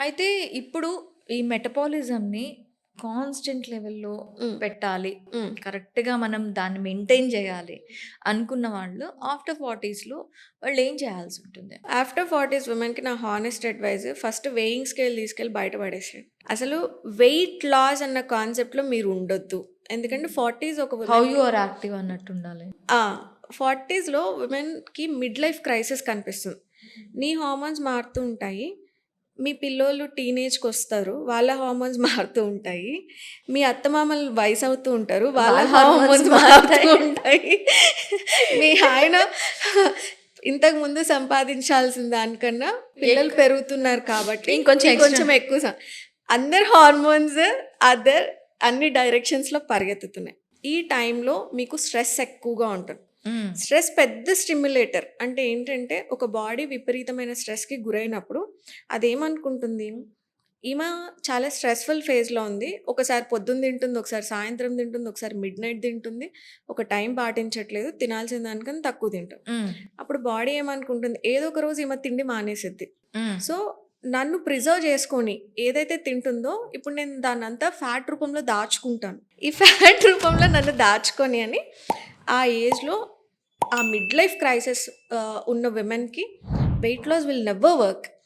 అయితే ఇప్పుడు ఈ మెటబాలిజంని కాన్స్టెంట్ లెవెల్‌లో హ్మ్. పెట్టాలి. హ్మ్. కరెక్ట్‌గా మనం దాన్ని మెయింటైన్ చేయాలి అనుకున్న వాళ్ళు ఆఫ్టర్ 40స్‌లో వాళ్ళేం చేయాల్సుంటుంది? ఆఫ్టర్ 40స్ విమెన్‌కి నా honest advice first weighing scale తీసుకెళ్ళి బయట పడేసేయండి. అసలు వెయిట్ లాస్ అన్న కాన్సెప్ట్‌లో మీరు ఉండొద్దు. ఎందుకంటే 40స్ ఒక హౌ యూ విమెన్‌కి ఆర్ యాక్టివ్ అన్నట్టుండాలి. ఆ! 40స్‌లో విమెన్‌కి మిడ్ లైఫ్ క్రైసిస్ కనిపిస్తుంది. నీ హార్మోన్స్ మారుతూ ఉంటాయి. మీ పిల్లోళ్ళు టీనేజ్‌కొస్తారు. వాళ్ళ హార్మోన్స్ మారుతూ ఉంటాయి. మీ అత్తమామలు వయసవుతూ ఉంటారు. వాళ్ళ వాళ్ళ హార్మోన్స్ హార్మోన్స్ మారుతూ మారుతాయి. ఉంటాయి. మీ ఆయన ఇంతకుముందు సంపాదించాల్సిన దానికన్నా పిల్లలు పెరుగుతున్నారు కాబట్టి ఇంకొంచెం ఇంకొంచెం ఎక్కువ అందరి హార్మోన్స్ అదర్ అన్ని డైరెక్షన్స్‌లో పరిగెత్తుతున్నాయి. ఈ టైంలో మీకు స్ట్రెస్ ఎక్కువగా ఉంటుంది. హ్మ్. స్ట్రెస్ పెద్ద స్టిమ్యులేటర్. అంటే ఏంటంటే, ఒక బాడీ విపరీతమైన స్ట్రెస్‌కి గురైనప్పుడు అదేమనుకుంటుంది, ఈమె చాలా స్ట్రెస్‌ఫుల్ ఫేజ్‌లో ఉంది. ఒకసారి పొద్దున్న తింటుంది, ఒకసారి సాయంత్రం తింటుంది, ఒకసారి మిడ్‌నైట్ తింటుంది. ఒక టైం పాటించట్లేదు. తినాల్సిన దానికన్నా తక్కువ తింటుంది. హ్మ్. అప్పుడు బాడీ ఏమనుకుంటుంది, ఏదో ఒక రోజు ఈమె తిండి మానేసిద్ది. హ్మ్. సో, నన్ను ప్రిజర్వ్ చేసుకొని ఏదైతే తింటుందో, ఇప్పుడు నేను దాన్నంతా ఫ్యాట్ రూపంలో దాచుకుంటాను. ఈ ఫ్యాట్ రూపంలో నన్ను దాచుకొని అని ఆ ఏజ్‌లో ఆ మిడ్ లైఫ్ క్రైసిస్ ఉన్న విమెన్‌కి weight loss will never work.